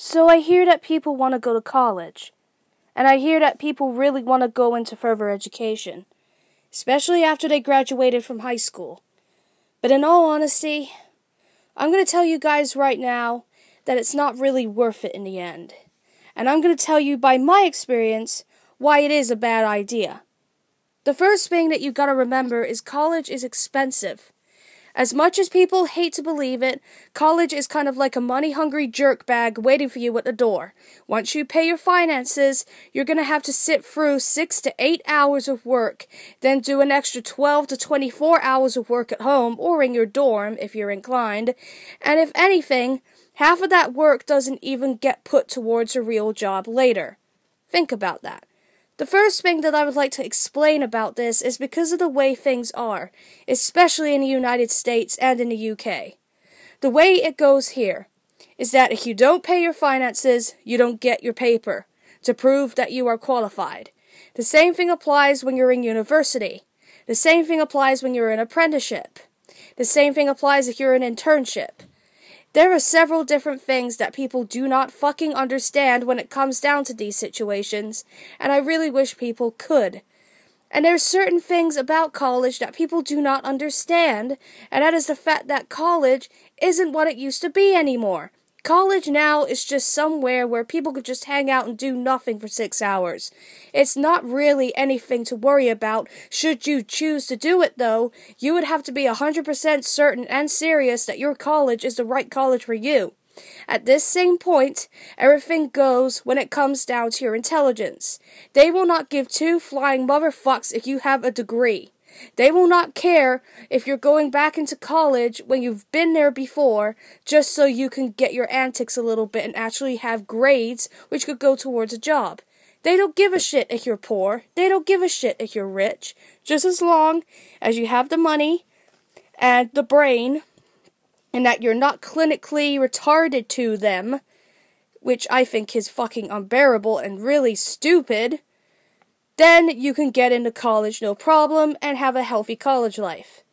So I hear that people want to go to college, and I hear that people really want to go into further education, especially after they graduated from high school. But in all honesty, I'm going to tell you guys right now that it's not really worth it in the end. And I'm going to tell you by my experience why it is a bad idea. The first thing that you got to remember is college is expensive. As much as people hate to believe it, college is kind of like a money-hungry jerk bag waiting for you at the door. Once you pay your finances, you're going to have to sit through 6 to 8 hours of work, then do an extra 12 to 24 hours of work at home or in your dorm if you're inclined, and if anything, half of that work doesn't even get put towards a real job later. Think about that. The first thing that I would like to explain about this is because of the way things are, especially in the United States and in the UK. The way it goes here is that if you don't pay your finances, you don't get your paper to prove that you are qualified. The same thing applies when you're in university. The same thing applies when you're in apprenticeship. The same thing applies if you're in internship. There are several different things that people do not fucking understand when it comes down to these situations, and I really wish people could. And there's certain things about college that people do not understand, and that is the fact that college isn't what it used to be anymore. College now is just somewhere where people could just hang out and do nothing for 6 hours. It's not really anything to worry about. Should you choose to do it, though, you would have to be 100% certain and serious that your college is the right college for you. At this same point, everything goes when it comes down to your intelligence. They will not give two flying motherfucks if you have a degree. They will not care if you're going back into college when you've been there before, just so you can get your antics a little bit and actually have grades which could go towards a job. They don't give a shit if you're poor. They don't give a shit if you're rich. Just as long as you have the money and the brain, and that you're not clinically retarded to them, which I think is fucking unbearable and really stupid, then you can get into college no problem and have a healthy college life.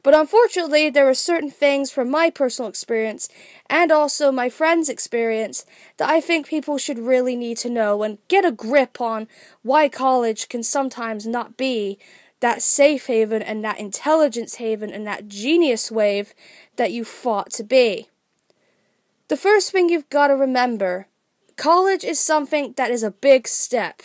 But unfortunately, there are certain things from my personal experience and also my friends' experience that I think people should really need to know and get a grip on why college can sometimes not be that safe haven and that intelligence haven and that genius wave that you thought to be. The first thing you've got to remember, college is something that is a big step.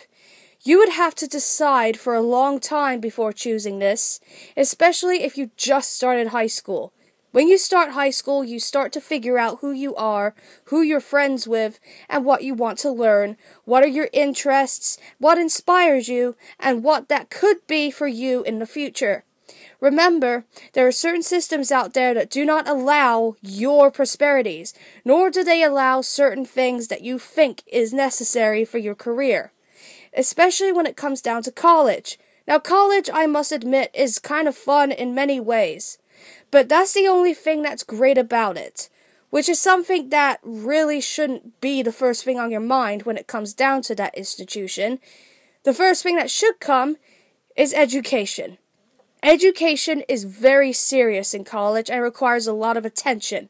You would have to decide for a long time before choosing this, especially if you just started high school. When you start high school, you start to figure out who you are, who you're friends with, and what you want to learn, what are your interests, what inspires you, and what that could be for you in the future. Remember, there are certain systems out there that do not allow your prosperities, nor do they allow certain things that you think is necessary for your career. Especially when it comes down to college. Now, college, I must admit, is kind of fun in many ways. But that's the only thing that's great about it. Which is something that really shouldn't be the first thing on your mind when it comes down to that institution. The first thing that should come is education. Education is very serious in college and requires a lot of attention.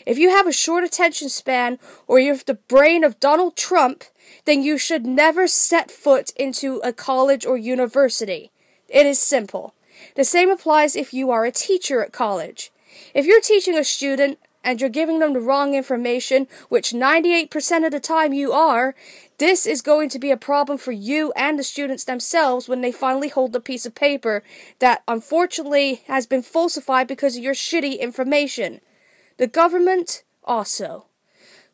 If you have a short attention span, or you have the brain of Donald Trump, then you should never set foot into a college or university. It is simple. The same applies if you are a teacher at college. If you're teaching a student and you're giving them the wrong information, which 98% of the time you are, this is going to be a problem for you and the students themselves when they finally hold the piece of paper that unfortunately has been falsified because of your shitty information. The government also.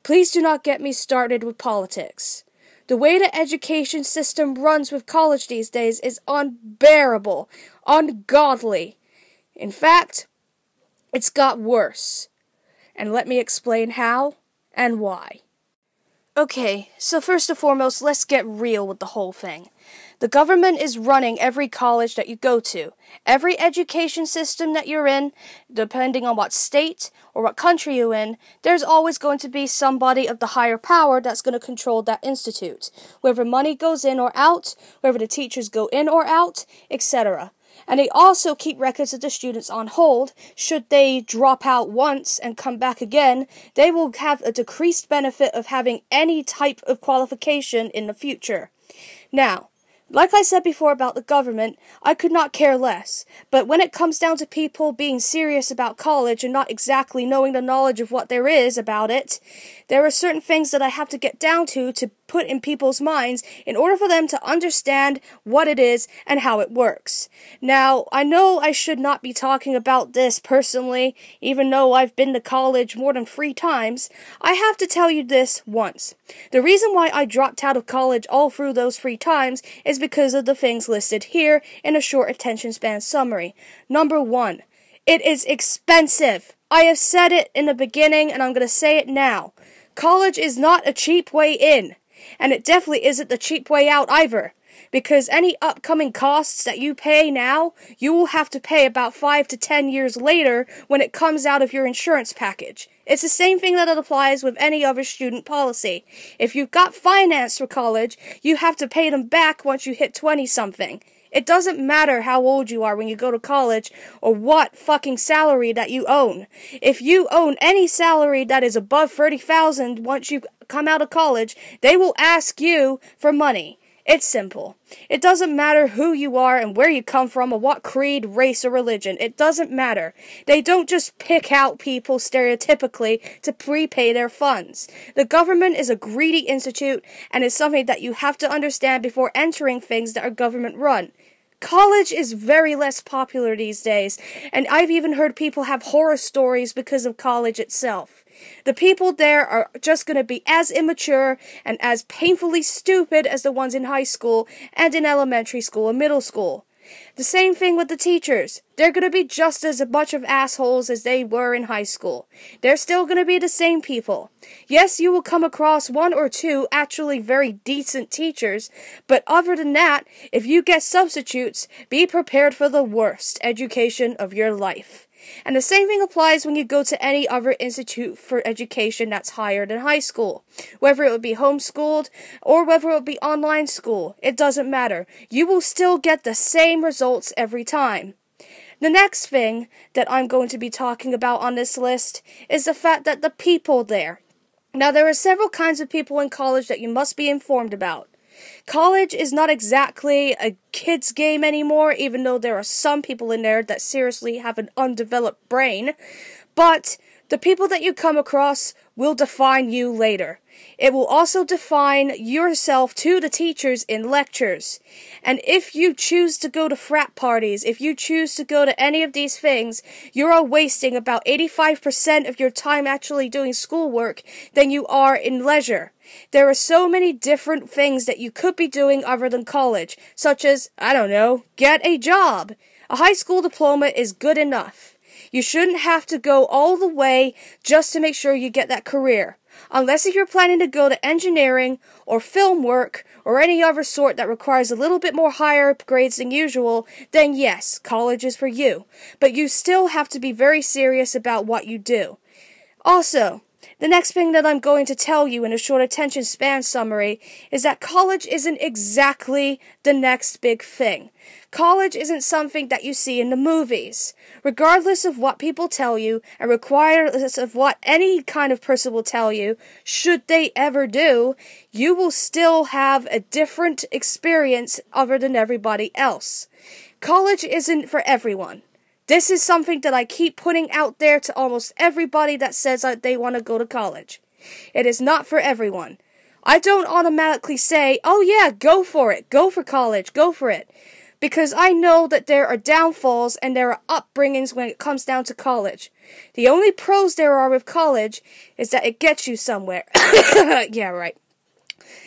Please do not get me started with politics. The way the education system runs with college these days is unbearable, ungodly. In fact, it's got worse. And let me explain how and why. Okay, so first and foremost, let's get real with the whole thing. The government is running every college that you go to. Every education system that you're in, depending on what state or what country you're in, there's always going to be somebody of the higher power that's going to control that institute. Whether money goes in or out, whether the teachers go in or out, etc. And they also keep records of the students on hold. Should they drop out once and come back again, they will have a decreased benefit of having any type of qualification in the future. Now, like I said before about the government, I could not care less. But when it comes down to people being serious about college and not exactly knowing the knowledge of what there is about it, there are certain things that I have to get down to put in people's minds in order for them to understand what it is and how it works. Now, I know I should not be talking about this personally, even though I've been to college more than 3 times. I have to tell you this once. The reason why I dropped out of college all through those 3 times is because of the things listed here in a short attention span summary. Number 1, it is expensive. I have said it in the beginning and I'm going to say it now. College is not a cheap way in. And it definitely isn't the cheap way out either. Because any upcoming costs that you pay now, you will have to pay about 5 to 10 years later when it comes out of your insurance package. It's the same thing that applies with any other student policy. If you've got finance for college, you have to pay them back once you hit 20-something. It doesn't matter how old you are when you go to college or what fucking salary that you own. If you own any salary that is above $30,000 once you come out of college, they will ask you for money. It's simple. It doesn't matter who you are and where you come from or what creed, race, or religion. It doesn't matter. They don't just pick out people stereotypically to prepay their funds. The government is a greedy institute and is something that you have to understand before entering things that are government run. College is very less popular these days, and I've even heard people have horror stories because of college itself. The people there are just going to be as immature and as painfully stupid as the ones in high school and in elementary school and middle school. The same thing with the teachers. They're going to be just as much of assholes as they were in high school. They're still going to be the same people. Yes, you will come across 1 or 2 actually very decent teachers, but other than that, if you get substitutes, be prepared for the worst education of your life. And the same thing applies when you go to any other institute for education that's higher than high school. Whether it would be homeschooled or whether it would be online school, it doesn't matter. You will still get the same results every time. The next thing that I'm going to be talking about on this list is the fact that the people there. Now, there are several kinds of people in college that you must be informed about. College is not exactly a kid's game anymore, even though there are some people in there that seriously have an undeveloped brain. But the people that you come across will define you later. It will also define yourself to the teachers in lectures. And if you choose to go to frat parties, if you choose to go to any of these things, you are wasting about 85% of your time actually doing schoolwork than you are in leisure. There are so many different things that you could be doing other than college, such as, I don't know, get a job. A high school diploma is good enough. You shouldn't have to go all the way just to make sure you get that career. Unless if you're planning to go to engineering or film work or any other sort that requires a little bit more higher grades than usual, then yes, college is for you. But you still have to be very serious about what you do. Also, the next thing that I'm going to tell you in a short attention span summary is that college isn't exactly the next big thing. College isn't something that you see in the movies. Regardless of what people tell you, and regardless of what any kind of person will tell you, should they ever do, you will still have a different experience other than everybody else. College isn't for everyone. This is something that I keep putting out there to almost everybody that says that they want to go to college. It is not for everyone. I don't automatically say, oh yeah, go for it, go for college, go for it. Because I know that there are downfalls and there are upbringings when it comes down to college. The only pros there are with college is that it gets you somewhere. Yeah, right.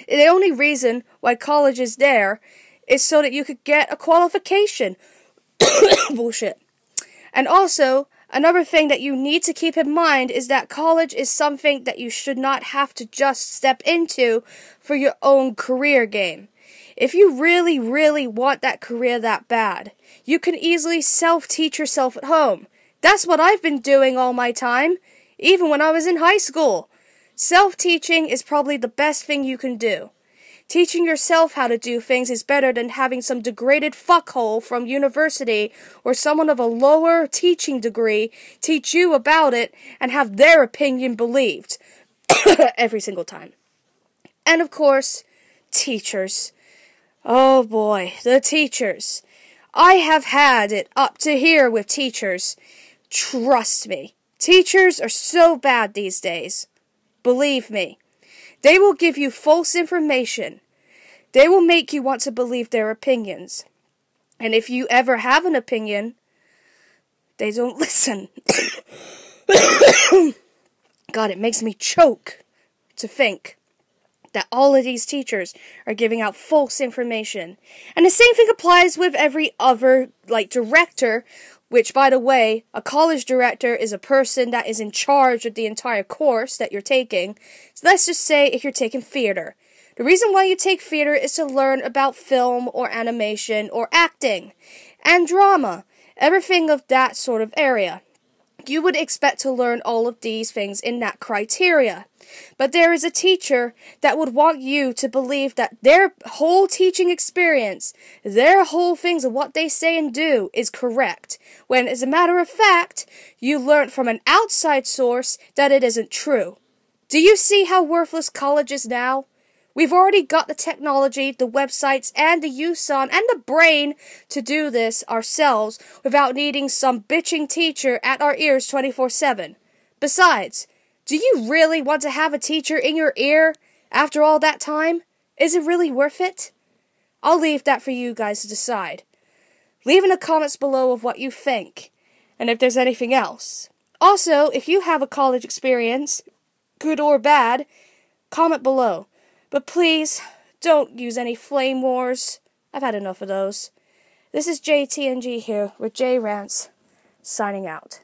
The only reason why college is there is so that you could get a qualification. Bullshit. And also, another thing that you need to keep in mind is that college is something that you should not have to just step into for your own career game. If you really, really want that career that bad, you can easily self-teach yourself at home. That's what I've been doing all my time, even when I was in high school. Self-teaching is probably the best thing you can do. Teaching yourself how to do things is better than having some degraded fuckhole from university or someone of a lower teaching degree teach you about it and have their opinion believed every single time. And of course, teachers. Oh boy, the teachers. I have had it up to here with teachers. Trust me, teachers are so bad these days. Believe me. They will give you false information. They will make you want to believe their opinions. And if you ever have an opinion, they don't listen. God, it makes me choke to think that all of these teachers are giving out false information. And the same thing applies with every other, director, which, by the way, a college director is a person that is in charge of the entire course that you're taking. So let's just say if you're taking theater. The reason why you take theater is to learn about film or animation or acting and drama, everything of that sort of area. You would expect to learn all of these things in that criteria. But there is a teacher that would want you to believe that their whole teaching experience, their whole things of what they say and do is correct, when as a matter of fact, you learned from an outside source that it isn't true. Do you see how worthless college is now? We've already got the technology, the websites, and the use on, and the brain to do this ourselves without needing some bitching teacher at our ears 24/7. Besides, do you really want to have a teacher in your ear after all that time? Is it really worth it? I'll leave that for you guys to decide. Leave in the comments below of what you think, and if there's anything else. Also, if you have a college experience, good or bad, comment below. But please, don't use any flame wars. I've had enough of those. This is Jaytng here with Rants, signing out.